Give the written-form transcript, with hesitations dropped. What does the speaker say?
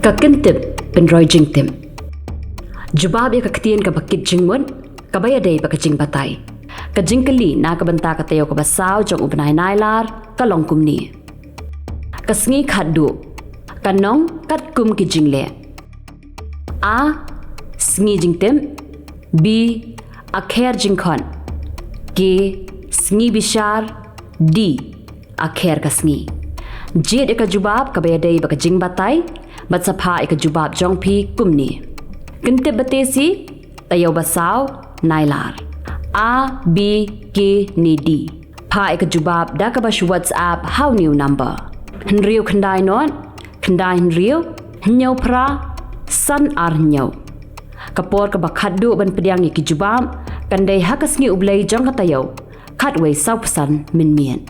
ka Kyntip Pynroi Jingtip. Jubab ya kaktian ka bakit jingmun, kabaya day baka jing batay. Ka jingkali na kabanta ka Taïew ka basaw jong ubnay nailar ka longkum ni. Kasngi khaddu, kanong katkum ki jingle. A. Sngi Jingtip. B. Akher jingkhon. G. Sngi bishar. D. Akher ka sngi. Jid eka jubab kabaya day baka jing batay, batsapha eka jubab jong pi kumni. Kyntip batesi, Taïew basaw, nailar. A, B, K, ni D. Pa eka jubab da kabash WhatsApp how new number. Henriu kendai non, kendai henriu, henyaw pra, san ar henyaw. Kapor ka bakhaddu ban pediang iki jubab, kandai hakas ngi ublay jong ka Taïew, katway saw pesan min mien.